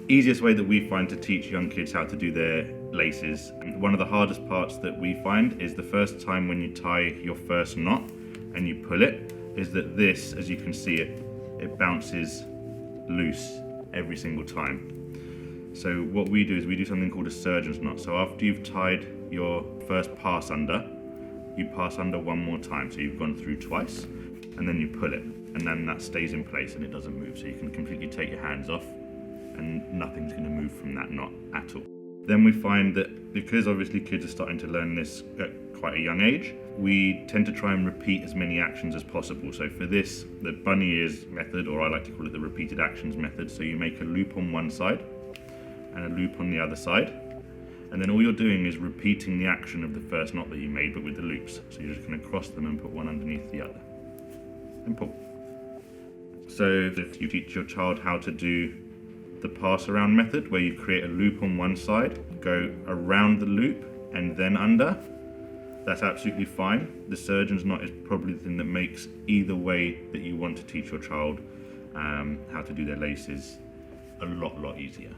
easiest way that we find to teach young kids how to do their laces. One of the hardest parts that we find is the first time when you tie your first knot and you pull it, is that this, as you can see it bounces loose every single time. So what we do is we do something called a surgeon's knot. So after you've tied your first pass under, you pass under one more time. So you've gone through twice, and then you pull it, and then that stays in place and it doesn't move. So you can completely take your hands off and nothing's going to move from that knot at all. Then we find that because obviously kids are starting to learn this at quite a young age, we tend to try and repeat as many actions as possible. So for this, the bunny ears method, or I like to call it the repeated actions method, so you make a loop on one side and a loop on the other side, and then all you're doing is repeating the action of the first knot that you made, but with the loops. So you're just going to cross them and put one underneath the other and pull. So if you teach your child how to do the pass around method, where you create a loop on one side, go around the loop and then under, that's absolutely fine. The surgeon's knot is probably the thing that makes either way that you want to teach your child how to do their laces a lot easier.